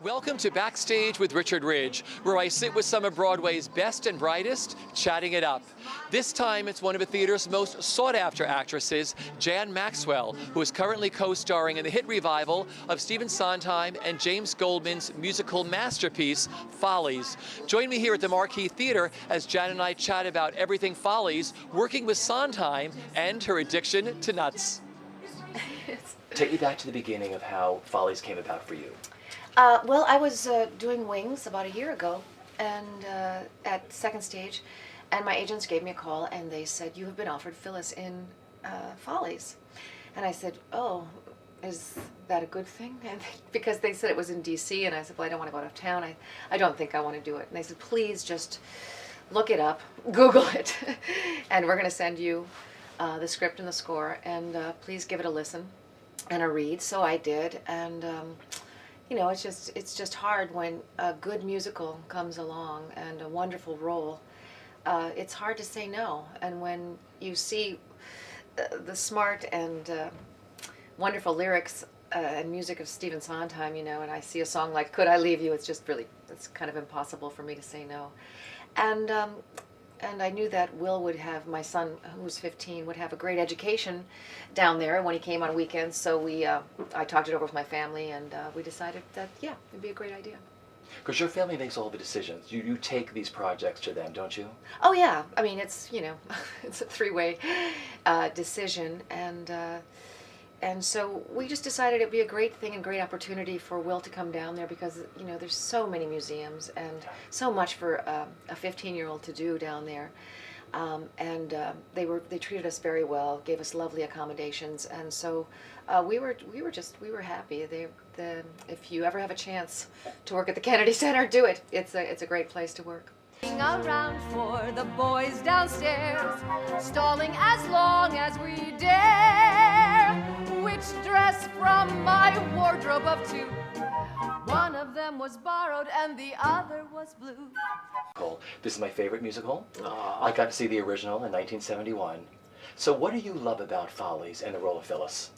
Welcome to Backstage with Richard Ridge, where I sit with some of Broadway's best and brightest, chatting it up. This time, it's one of the theater's most sought-after actresses, Jan Maxwell, who is currently co-starring in the hit revival of Stephen Sondheim and James Goldman's musical masterpiece, Follies. Join me here at the Marquee Theater as Jan and I chat about everything Follies, working with Sondheim, and her addiction to nuts. Take me back to the beginning of how Follies came about for you. Well, I was doing Wings about a year ago, and at Second Stage, and my agents gave me a call, and they said, "You have been offered Phyllis in Follies," and I said, "Oh, is that a good thing?" And because they said it was in D.C., and I said, "Well, I don't want to go out of town. I don't think I want to do it." And they said, "Please just look it up, Google it, and we're going to send you the script and the score, and please give it a listen and a read." So I did, and. You know, it's just hard when a good musical comes along and a wonderful role. It's hard to say no. And when you see the smart and wonderful lyrics and music of Stephen Sondheim, you know, and I see a song like "Could I Leave You," it's kind of impossible for me to say no. And I knew that Will would have, my son, who's 15, would have a great education down there when he came on weekends. So I talked it over with my family, and we decided that, yeah, it'd be a great idea. Because your family makes all the decisions. You take these projects to them, don't you? Oh, yeah. I mean, it's, you know, it's a three-way decision. And so we just decided it'd be a great thing and great opportunity for Will to come down there because, you know, there's so many museums and so much for a 15-year-old to do down there. They treated us very well, gave us lovely accommodations, and so we were happy. If you ever have a chance to work at the Kennedy Center, do it. It's a great place to work. Around for the boys downstairs, stalling as long as we dare. Which dress from my wardrobe of two? One of them was borrowed and the other was blue. This is my favorite musical. I got to see the original in 1971. So what do you love about Follies and the role of Phyllis?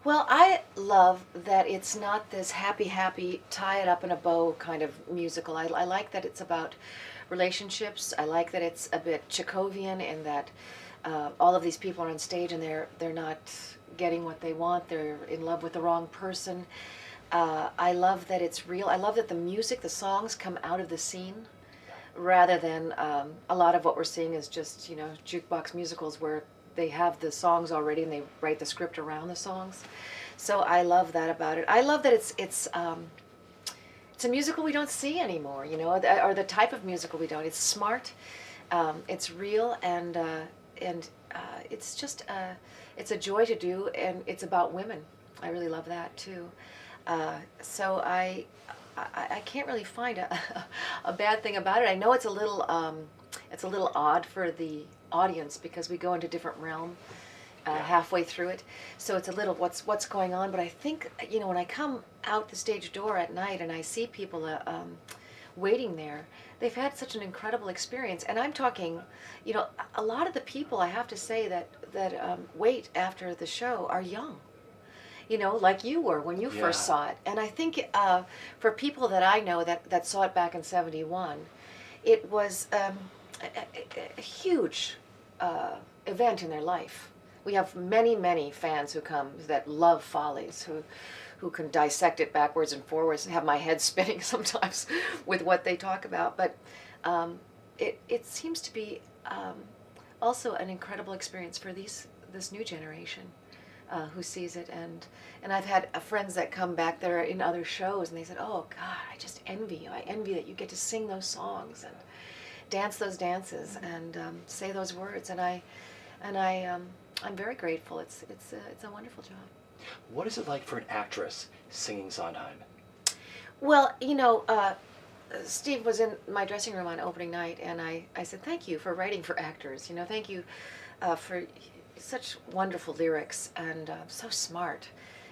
Well, I love that it's not this happy, tie it up in a bow kind of musical. I like that it's about relationships. I like that it's a bit Chekhovian in that all of these people are on stage and they're not getting what they want. They're in love with the wrong person. I love that it's real. I love that the music, the songs come out of the scene rather than a lot of what we're seeing is just, you know, jukebox musicals where they have the songs already and they write the script around the songs. So I love that about it. I love that it's a musical we don't see anymore, you know, or the type of musical we don't. It's smart, it's real, and it's just it's a joy to do, and it's about women. I really love that too. So I can't really find a bad thing about it. I know it's a little odd for the audience because we go into a different realm halfway through it, so it's a little what's going on. But I think, you know, when I come out the stage door at night and I see people waiting there, they've had such an incredible experience. And I'm talking, you know, a lot of the people, I have to say, that wait after the show are young, you know, like you were when you first saw it. And I think for people that I know that saw it back in '71, it was a huge event in their life. We have many fans who come that love Follies, who can dissect it backwards and forwards and have my head spinning sometimes with what they talk about. But it seems to be also an incredible experience for this new generation who sees it. And I've had friends that come back there in other shows and they said, "Oh God, I just envy you. I envy that you get to sing those songs and dance those dances and say those words." And I'm very grateful. It's a wonderful job. What is it like for an actress singing Sondheim? Well, you know, Steve was in my dressing room on opening night, and I said, "Thank you for writing for actors. You know, thank you for such wonderful lyrics and so smart."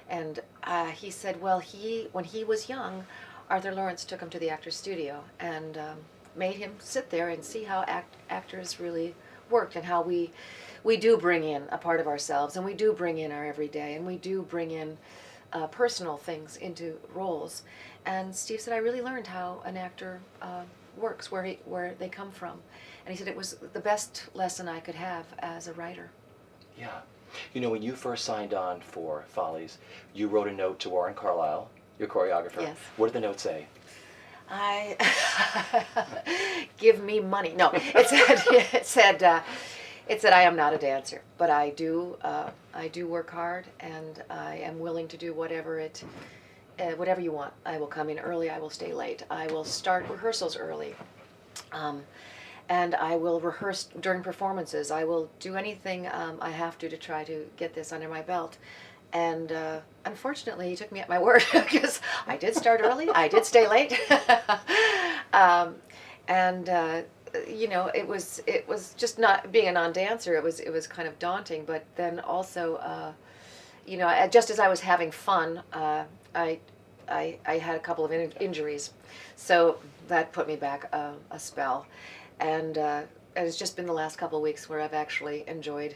And he said, well, when he was young, Arthur Lawrence took him to the Actors Studio and made him sit there and see how actors really worked and how we do bring in a part of ourselves, and we do bring in our everyday, and we do bring in personal things into roles. And Steve said, I really learned how an actor works, where they come from. And he said it was the best lesson I could have as a writer. Yeah. You know, when you first signed on for Follies, you wrote a note to Warren Carlyle, your choreographer. Yes. What did the note say? I give me money. No, it said I am not a dancer, but I do work hard, and I am willing to do whatever you want. I will come in early. I will stay late. I will start rehearsals early, and I will rehearse during performances. I will do anything I have to try to get this under my belt. And unfortunately, he took me at my word, because I did start early, I did stay late, you know, it was just not being a non-dancer. It was kind of daunting. But then also, you know, just as I was having fun, I had a couple of injuries, so that put me back a spell, and it's just been the last couple of weeks where I've actually enjoyed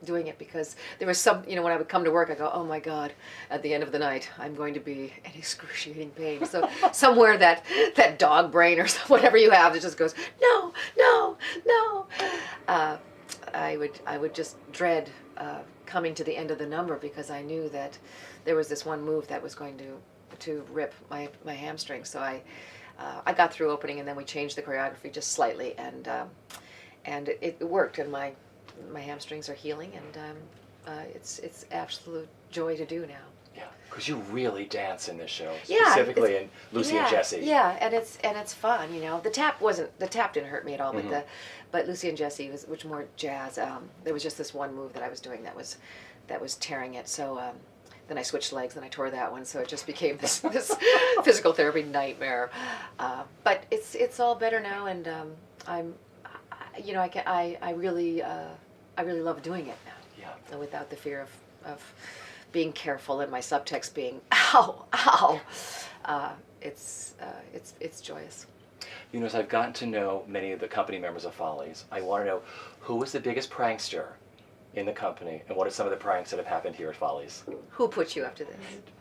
doing it, because there was some, you know, when I would come to work, I go, oh my God, at the end of the night, I'm going to be in excruciating pain. So somewhere that dog brain or whatever you have, it just goes, no, no, no. I would just dread coming to the end of the number, because I knew that there was this one move that was going to rip my hamstring. So I got through opening, and then we changed the choreography just slightly, and it worked, and my hamstrings are healing, and it's absolute joy to do now. Yeah, because you really dance in this show, Yeah, specifically in Lucy and Jessie. Yeah, and it's fun, you know. The tap didn't hurt me at all, but Lucy and Jessie was more jazz. There was just this one move that I was doing that was tearing it. So then I switched legs, and I tore that one, so it just became this physical therapy nightmare. But it's all better now, and I really love doing it now. Yeah. Without the fear of being careful and my subtext being ow, ow. It's joyous. You know, as I've gotten to know many of the company members of Follies, I want to know, who was the biggest prankster in the company, and what are some of the pranks that have happened here at Follies? Who put you up to this?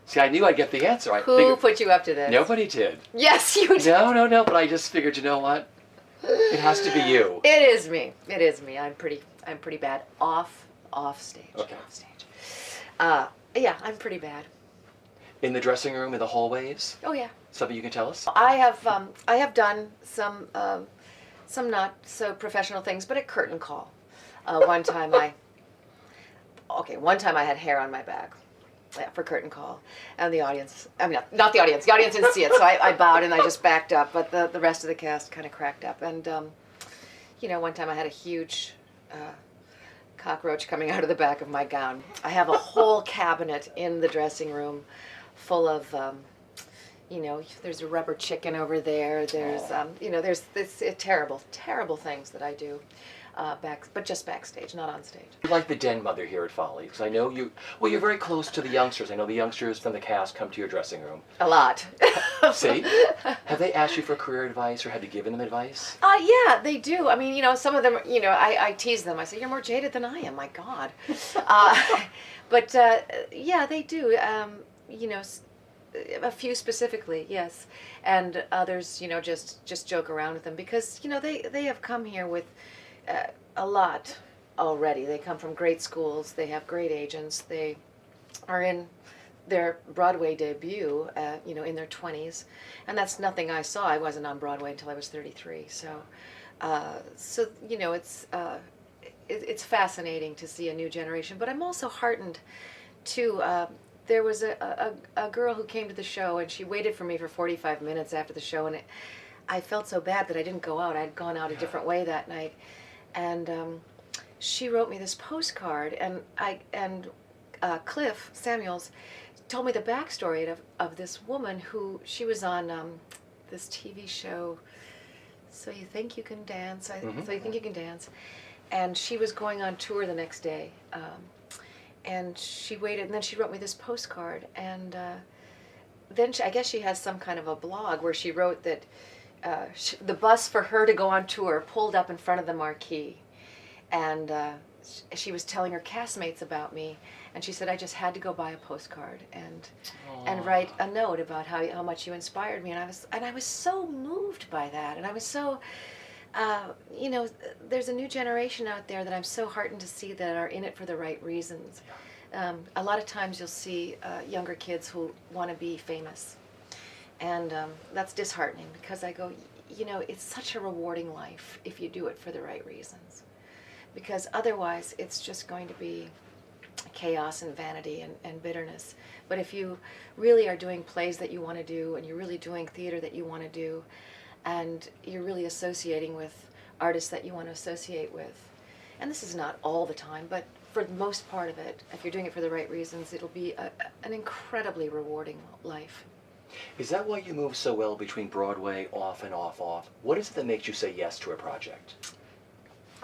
See, I knew I'd get the answer. Who put you up to this? Nobody did. Yes, you did. No, but I just figured, you know what? It has to be you. It is me. It is me. I'm pretty bad off stage. Okay. Off stage. Yeah, I'm pretty bad. In the dressing room, in the hallways? Oh yeah. Something you can tell us? I have done some not so professional things, but at curtain call, one time I had hair on my back. Yeah, for curtain call, and the audience, I mean, not the audience didn't see it, so I bowed and I just backed up, but the rest of the cast kind of cracked up. And you know, one time I had a huge cockroach coming out of the back of my gown. I have a whole cabinet in the dressing room full of you know, there's a rubber chicken over there, there's you know, there's this terrible things that I do but just backstage, not on stage. You're like the den mother here at Follies, because I know you're very close to the youngsters. I know the youngsters from the cast come to your dressing room. A lot. See? Have they asked you for career advice, or have you given them advice? Yeah, they do. I mean, you know, some of them, you know, I tease them. I say, you're more jaded than I am, my God. But yeah, they do. You know, a few specifically, yes. And others, you know, just joke around with them, because, you know, they have come here with a lot already. They come from great schools. They have great agents. They are in their Broadway debut, you know, in their 20s, and that's nothing I saw. I wasn't on Broadway until I was 33. So, you know, it's fascinating to see a new generation. But I'm also heartened to. There was a girl who came to the show, and she waited for me for 45 minutes after the show, and I felt so bad that I didn't go out. I'd gone out a different way that night. And she wrote me this postcard, and Cliff Samuels told me the backstory of this woman who, she was on this TV show, So You Think You Can Dance, So You Think You Can Dance, and she was going on tour the next day, and she waited, and then she wrote me this postcard, and then I guess she has some kind of a blog where she wrote that the bus for her to go on tour pulled up in front of the marquee, and she was telling her castmates about me, and she said I just had to go buy a postcard and write a note about how much you inspired me, and I was so moved by that, and I was so you know, there's a new generation out there that I'm so heartened to see that are in it for the right reasons. A lot of times you'll see younger kids who want to be famous, and that's disheartening, because I go, you know, it's such a rewarding life if you do it for the right reasons, because otherwise it's just going to be chaos and vanity and bitterness. But if you really are doing plays that you want to do, and you're really doing theater that you want to do, and you're really associating with artists that you want to associate with, and this is not all the time, but for the most part of it, if you're doing it for the right reasons, it'll be an incredibly rewarding life. Is that why you move so well between Broadway, off and off, off? What is it that makes you say yes to a project?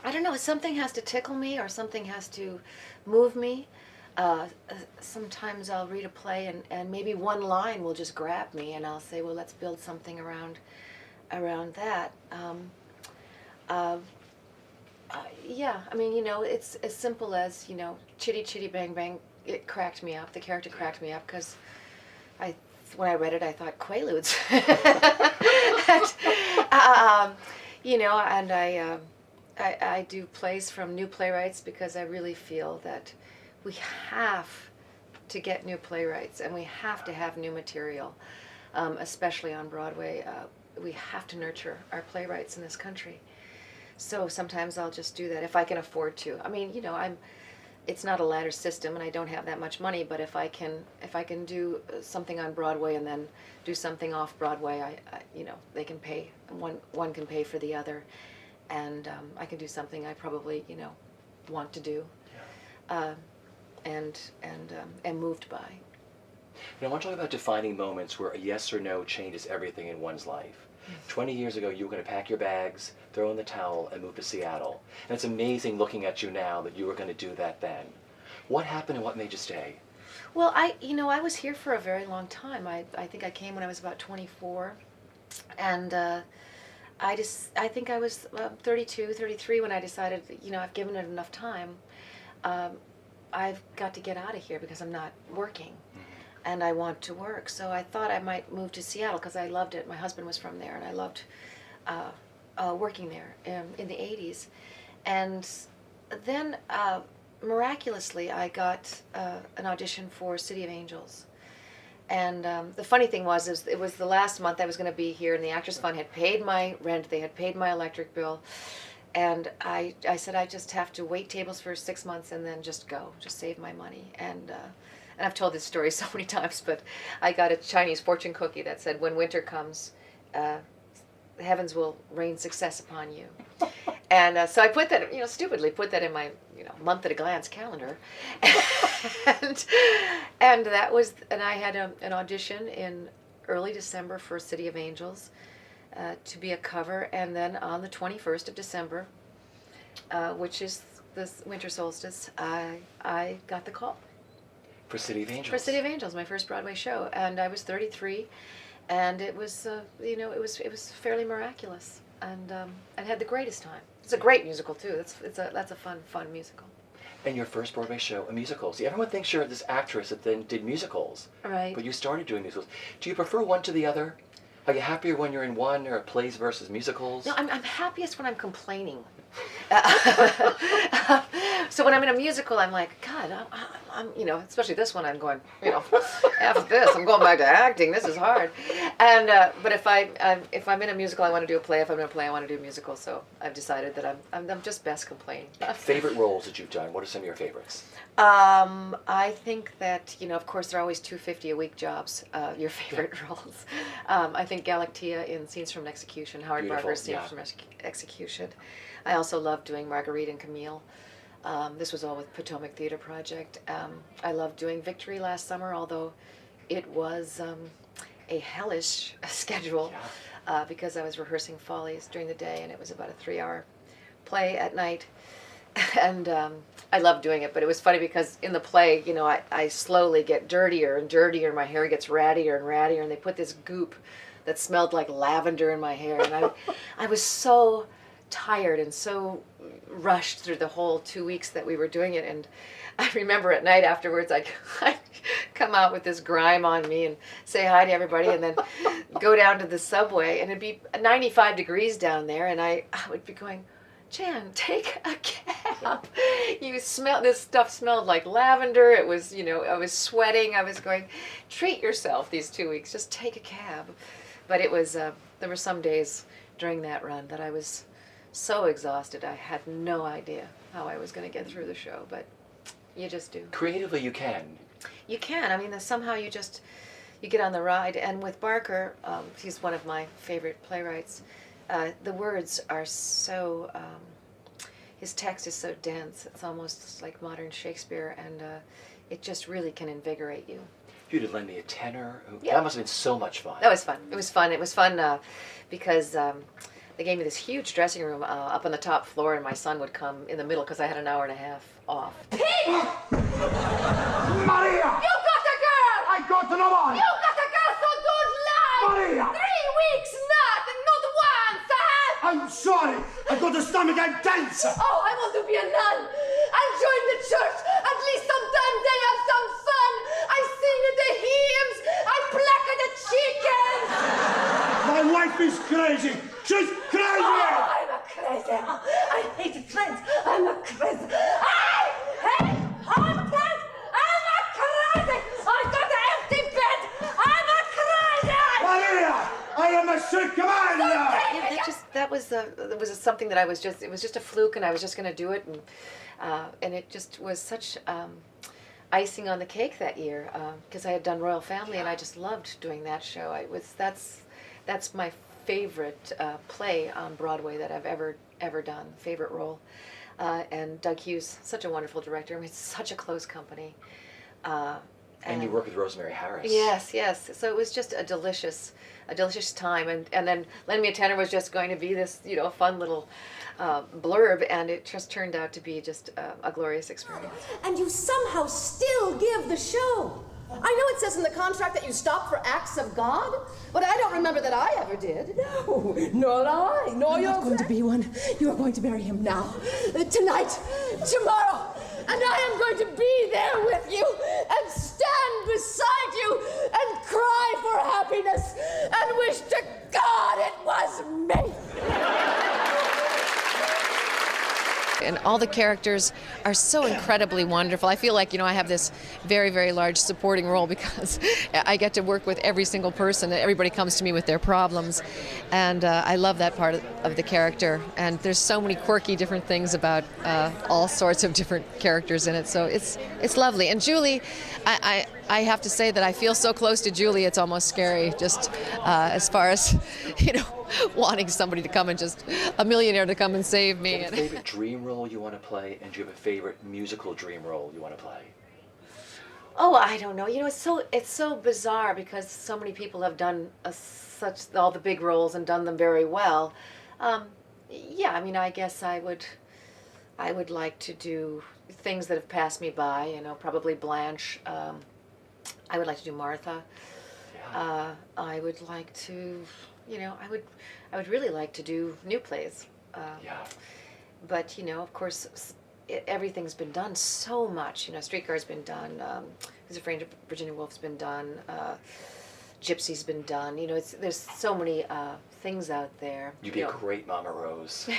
I don't know, something has to tickle me, or something has to move me. Sometimes I'll read a play and maybe one line will just grab me, and I'll say, well, let's build something around that. Yeah, I mean, you know, it's as simple as, you know, Chitty Chitty Bang Bang, it cracked me up. The character cracked me up because when I read it, I thought Quaaludes. And, you know, and I do plays from new playwrights because I really feel that we have to get new playwrights, and we have to have new material, especially on Broadway. We have to nurture our playwrights in this country. So sometimes I'll just do that if I can afford to. I mean, you know, it's not a ladder system, and I don't have that much money, but if I can do something on Broadway and then do something off Broadway, I you know, they can pay, one can pay for the other, and I can do something I probably, you know, want to do, and am moved by. Now, I want to talk about defining moments where a yes or no changes everything in one's life. 20 years ago, you were going to pack your bags, throw in the towel, and move to Seattle. And it's amazing looking at you now that you were going to do that then. What happened and what made you stay? Well, you know, I was here for a very long time. I think I came when I was about 24, and I think I was 32, 33 when I decided, you know, I've given it enough time. I've got to get out of here because I'm not working. And I want to work, so I thought I might move to Seattle because I loved it. My husband was from there, and I loved working there in the 80s. And then miraculously, I got an audition for City of Angels. And the funny thing was, it was the last month I was going to be here, and the Actors Fund had paid my rent, they had paid my electric bill, and I said I just have to wait tables for 6 months and then just go, just save my money. And I've told this story so many times, but I got a Chinese fortune cookie that said, when winter comes, the heavens will rain success upon you. And so I put that, you know, stupidly put that in my, you know, month at a glance calendar. and that was, and I had an audition in early December for City of Angels to be a cover. And then on the 21st of December, which is the winter solstice, I got the call. For City of Angels? For City of Angels, my first Broadway show, and I was 33, and it was, you know, it was fairly miraculous, and I had the greatest time. It's a great musical too. That's a fun musical. And your first Broadway show, a musical. See, everyone thinks you're this actress that then did musicals, Right. but you started doing musicals. Do you prefer one to the other? Are you happier when you're in one, or plays versus musicals? No, I'm happiest when I'm complaining. So when I'm in a musical, I'm like, God, I'm, you know, especially this one, I'm going, you know, F this, I'm going back to acting, this is hard. And, but if I'm in a musical, I want to do a play. If I'm in a play, I want to do a musical. So I've decided that I'm just best complaining. Favorite roles that you've done? What are some of your favorites? I think that, you know, of course, there are always $250 a week jobs, your favorite roles. I think Galatea in Scenes from Execution, Howard Beautiful, Barker's Scenes yeah. from Execution. I also love doing Marguerite and Camille. This was all with Potomac Theater Project. I loved doing Victory last summer, although it was a hellish schedule because I was rehearsing Follies during the day, and it was about a 3-hour play at night. And I loved doing it, but it was funny because in the play, you know, I slowly get dirtier and dirtier, my hair gets rattier and rattier, and they put this goop that smelled like lavender in my hair, and I was so tired and so rushed through the whole 2 weeks that we were doing it. And I remember at night afterwards, I'd come out with this grime on me and say hi to everybody, and then go down to the subway, and it'd be 95 degrees down there, and I would be going, Jan, take a cab. This stuff smelled like lavender. It was, I was sweating. I was going, treat yourself these 2 weeks. Just take a cab. But it was, there were some days during that run that I was so exhausted. I had no idea how I was going to get through the show, but you just do. Creatively, you can. You can. I mean, somehow you get on the ride. And with Barker, he's one of my favorite playwrights. The words are so, his text is so dense. It's almost like modern Shakespeare, and it just really can invigorate you. If you had lend me a tenor, Yeah. that must have been so much fun. That was fun. It was fun. It was fun because they gave me this huge dressing room up on the top floor, and my son would come in the middle because I had an hour and a half off. Maria! You got a girl! I got no one! You got a girl, so don't lie! Maria! 3 weeks, not once, huh? I'm sorry! I got a stomach and tense! Oh, I want to be a nun! I'll join the church! At least sometimes they have some fun! I sing at the hymns! I pluck at the chickens! My wife is crazy! She's crazy! Oh, I'm a crazy! I hate friends! I'm a crazy! I hate husbands! I'm a crazy! I got an empty bed! I'm a crazy! Maria! I am a sick man! Yeah, that was something that it was just a fluke, and I was just going to do it, and it just was such icing on the cake that year, because I had done Royal Family, and I just loved doing that show. That's my favorite play on Broadway that I've ever done, favorite role. And Doug Hughes, such a wonderful director. I mean, it's such a close company. And you work with Rosemary Harris. Yes. So it was just a delicious time. And then Lend Me a Tenor was just going to be this, fun little blurb, and it just turned out to be just a glorious experience. And you somehow still give the show. I know it says in the contract that you stop for acts of God, but I don't remember that I ever did. No, not I, nor you're going to be one. You are going to marry him now, tonight, tomorrow, and I am going to be there with you and stand beside you and cry for happiness and wish to God it was me. And all the characters are so incredibly wonderful. I feel like, I have this very, very large supporting role because I get to work with every single person. Everybody comes to me with their problems, and I love that part of the character. And there's so many quirky different things about all sorts of different characters in it. So it's lovely. And Julie, I have to say that I feel so close to Julie, it's almost scary, just as far as, wanting somebody to come and just, a millionaire to come and save me. Do you have a favorite dream role you want to play, and do you have a favorite musical dream role you want to play? Oh, I don't know. It's so bizarre because so many people have done all the big roles and done them very well. Yeah, I mean, I guess I would like to do things that have passed me by. Probably Blanche. I would like to do Martha. Yeah. I would like to, I would really like to do new plays. Yeah. But, of course, everything's been done so much. Streetcar's been done. Who's Afraid of Virginia Woolf's been done. Gypsy's been done. There's so many things out there. You'd be a great Mama Rose.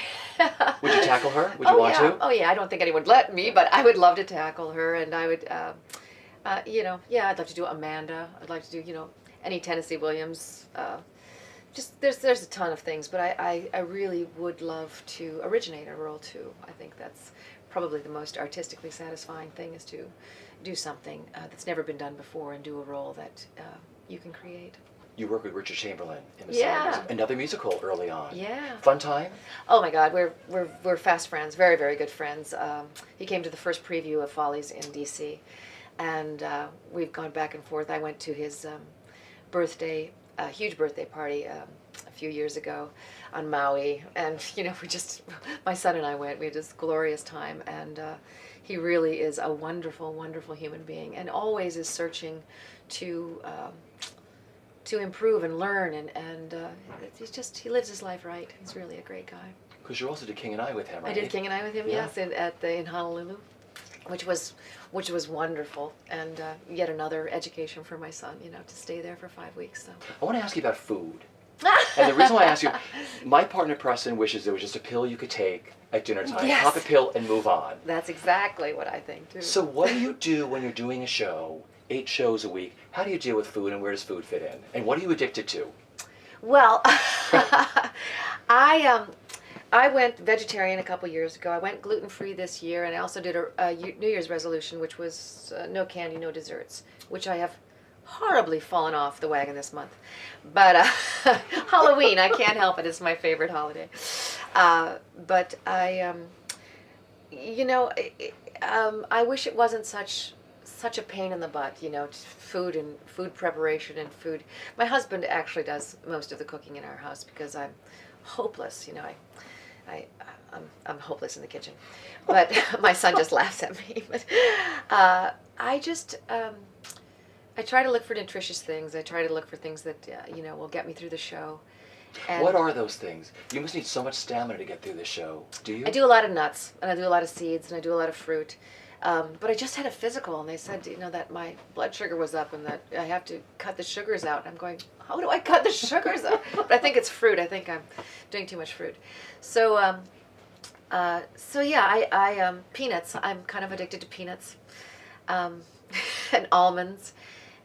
Would you tackle her? Would you want to? Oh, yeah. I don't think anyone would let me, but I would love to tackle her. And I would, I'd like to do Amanda. I'd like to do, any Tennessee Williams. There's a ton of things, but I really would love to originate a role too. I think that's probably the most artistically satisfying thing, is to do something that's never been done before and do a role that you can create. You work with Richard Chamberlain in the Yeah. 70s. Another musical early on. Yeah. Fun time? Oh my God, we're fast friends, very, very good friends. He came to the first preview of Follies in DC, and we've gone back and forth. I went to his huge birthday party a few years ago on Maui, and my son and I went. We had this glorious time, and he really is a wonderful, wonderful human being, and always is searching to improve and learn, and he lives his life right. He's really a great guy. Because you also did King and I with him, right? I did King and I with him, Yeah. yes, in Honolulu, which was wonderful, and yet another education for my son, to stay there for 5 weeks. So. I want to ask you about food. And the reason why I ask you, my partner Preston wishes there was just a pill you could take at dinner time, Yes. pop a pill and move on. That's exactly what I think too. So what do you do when you're doing a show, 8 shows a week? How do you deal with food, and where does food fit in? And what are you addicted to? Well, I went vegetarian a couple years ago. I went gluten-free this year, and I also did a New Year's resolution, which was no candy, no desserts, which I have horribly fallen off the wagon this month. But Halloween, I can't help it. It's my favorite holiday. But I wish it wasn't such a pain in the butt, food and food preparation and food. My husband actually does most of the cooking in our house because I'm hopeless, I'm hopeless in the kitchen. But my son just laughs at me. But I try to look for nutritious things. I try to look for things that, will get me through the show. And What are those things? You must need so much stamina to get through the show. Do you? I do a lot of nuts, and I do a lot of seeds, and I do a lot of fruit. But I just had a physical, and they said, that my blood sugar was up, and that I have to cut the sugars out. And I'm going, how do I cut the sugars out? But I think it's fruit. I think I'm doing too much fruit. So, I peanuts. I'm kind of addicted to peanuts, and almonds,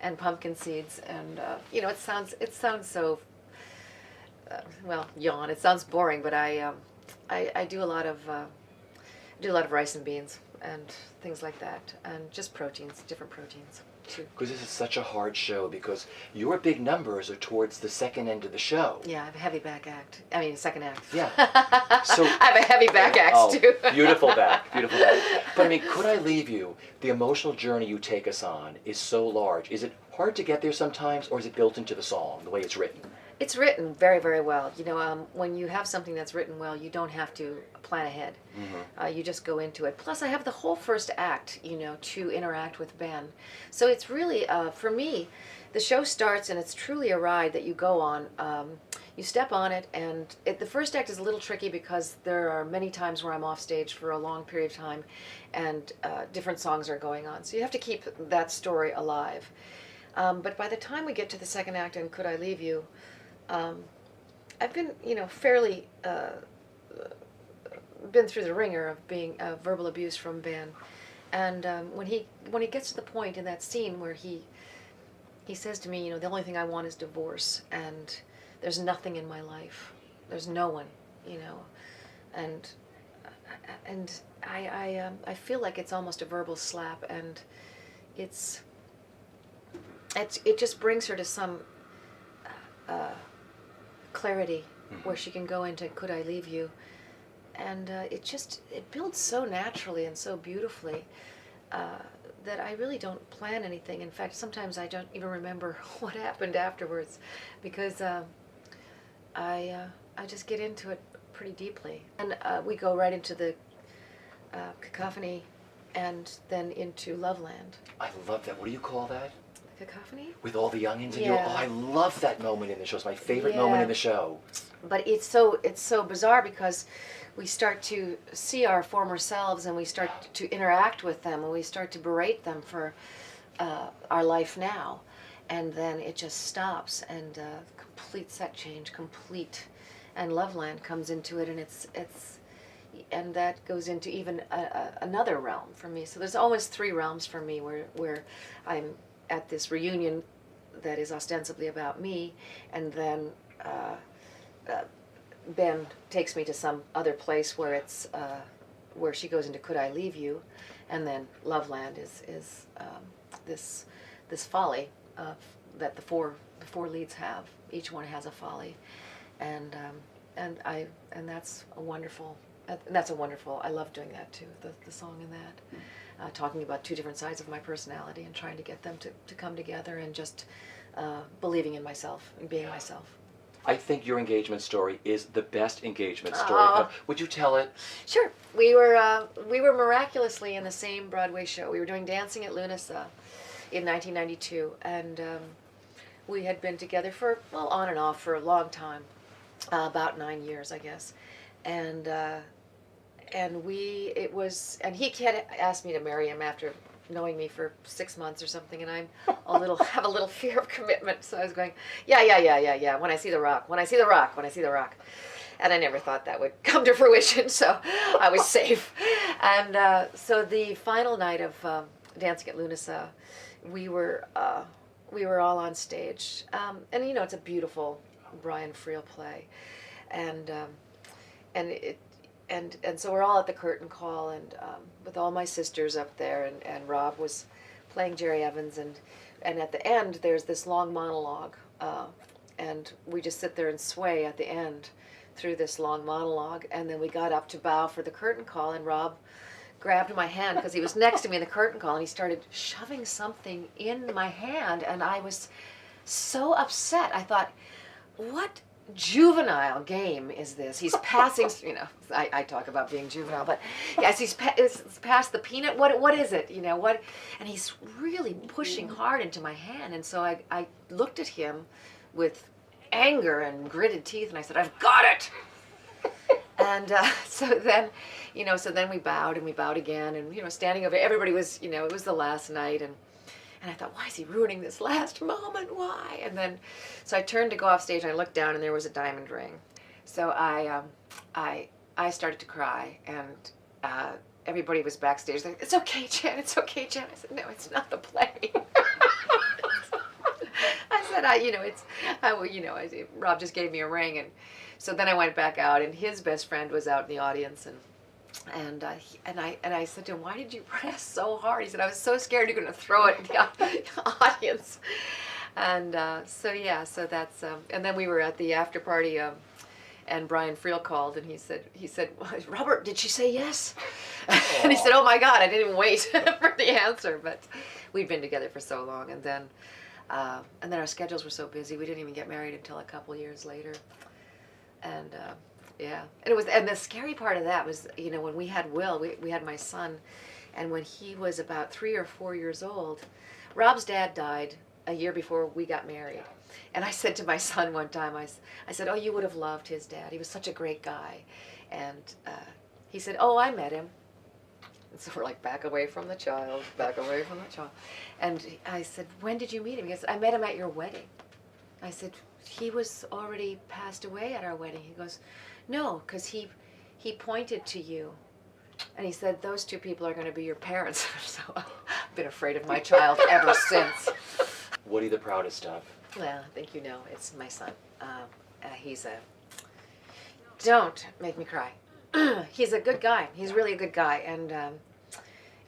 and pumpkin seeds, and it sounds so. Yawn. It sounds boring, but I do a lot of rice and beans and things like that, and just proteins, different proteins too. Because this is such a hard show, because your big numbers are towards the second end of the show. Yeah, I have a heavy back act. I mean, second act. Yeah. So I have a heavy back act too. Beautiful back, beautiful back. But I mean, Could I Leave You? The emotional journey you take us on is so large. Is it hard to get there sometimes, or is it built into the song, the way it's written? It's written very, very well. When you have something that's written well, you don't have to plan ahead. Mm-hmm. You just go into it. Plus, I have the whole first act, to interact with Ben. So it's really, for me, the show starts and it's truly a ride that you go on. You step on it, and the first act is a little tricky because there are many times where I'm off stage for a long period of time, and different songs are going on. So you have to keep that story alive. But by the time we get to the second act and Could I Leave You, I've been, fairly been through the ringer of being verbal abuse from Ben, and when he gets to the point in that scene where he says to me, the only thing I want is divorce, and there's nothing in my life, there's no one, and I feel like it's almost a verbal slap, and it just brings her to some clarity where she can go into Could I Leave You, and it builds so naturally and so beautifully that I really don't plan anything. In fact, sometimes I don't even remember what happened afterwards, because I just get into it pretty deeply, and we go right into the cacophony and then into Loveland. I love that. What do you call that? Cacophony? With all the youngins and Yeah. I love that moment in the show. It's my favorite moment in the show. But it's so bizarre because we start to see our former selves, and we start to interact with them, and we start to berate them for our life now, and then it just stops, and complete set change, and Loveland comes into it, and and that goes into even another realm for me. So there's always 3 realms for me where I'm at this reunion that is ostensibly about me, and then Ben takes me to some other place where it's where she goes into Could I Leave You, and then Loveland is this folly that the four leads have. Each one has a folly, and that's a wonderful. I love doing that too. The song in that, talking about 2 different sides of my personality and trying to get them to come together, and just believing in myself and being myself. I think your engagement story is the best engagement story. Aw. Would you tell it? Sure. We were miraculously in the same Broadway show. We were doing Dancing at Lunasa in 1992, and we had been together for, on and off for a long time, about 9 years, I guess. and he had asked me to marry him after knowing me for 6 months or something, and I'm have a little fear of commitment, so I was going, yeah, when I see the rock, when I see the rock, when I see the rock. And I never thought that would come to fruition, so I was safe. And so the final night of Dancing at Lunasa, we were all on stage, and you know, it's a beautiful Brian Friel play, and so we're all at the curtain call, and with all my sisters up there, and Rob was playing Jerry Evans, and at the end there's this long monologue, and we just sit there and sway at the end through this long monologue, and then we got up to bow for the curtain call, and Rob grabbed my hand because he was next to me in the curtain call, and he started shoving something in my hand, and I was so upset. I thought, what juvenile game is this? He's passing, you know, I talk about being juvenile, but yes, it's past the peanut. What is it? You know, what? And he's really pushing hard into my hand, and so I looked at him with anger and gritted teeth, and I said, I've got it. And so then we bowed, and we bowed again, and you know, standing over, everybody was, you know, it was the last night, and I thought, why is he ruining this last moment? Why? And then, so I turned to go off stage, and I looked down, and there was a diamond ring. So I started to cry, and everybody was backstage. Like, it's okay, Jan. It's okay, Jan. I said, no, it's not the play. I said, Rob just gave me a ring, and so then I went back out, and his best friend was out in the audience, and I said to him, why did you press so hard? He said, I was so scared you're going to throw it in the audience. And so that's and then we were at the after party, and Brian Friel called, and he said, Robert, did she say yes? And he said, oh my God, I didn't even wait for the answer, but we'd been together for so long, and then our schedules were so busy, we didn't even get married until a couple years later. And and the scary part of that was, you know, when we had Will, we had my son, and when he was about 3 or 4 years old, Rob's dad died a year before we got married. And I said to my son one time, I said, oh, you would have loved his dad. He was such a great guy. And he said, oh, I met him. And so we're like, back away from the child, back away from the child. And I said, when did you meet him? He goes, I met him at your wedding. I said, he was already passed away at our wedding. He goes, no, because he pointed to you. And he said, those two people are going to be your parents. So I've been afraid of my child ever since. What are you the proudest of? Well, I think you know, it's my son. Don't make me cry. He's a good guy. He's really a good guy, and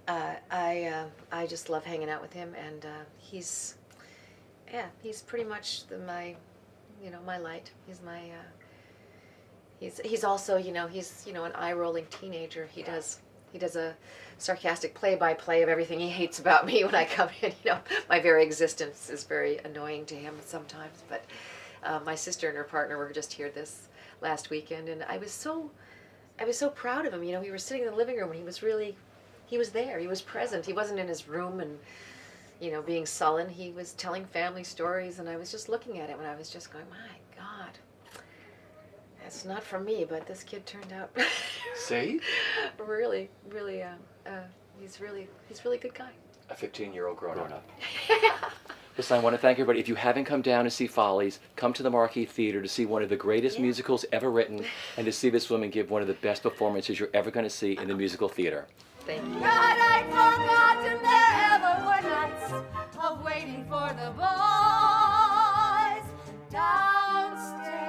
I just love hanging out with him. And he's pretty much my light. He's my he's also, you know, he's, you know, an eye-rolling teenager. He does a sarcastic play-by-play of everything he hates about me when I come in. You know, my very existence is very annoying to him sometimes. But my sister and her partner were just here this last weekend, and I was so proud of him. You know, we were sitting in the living room, and he was there. He was present. He wasn't in his room and, you know, being sullen. He was telling family stories, and I was just looking at him, and I was just going, my God. It's not for me, but this kid turned out See? really, he's really good guy. A 15-year-old grown up. Listen, I want to thank everybody. If you haven't come down to see Follies, come to the Marquee Theater to see one of the greatest musicals ever written, and to see this woman give one of the best performances you're ever going to see in the musical theater. Thank you. God, I'd forgotten there ever were nights of waiting for the boys downstairs.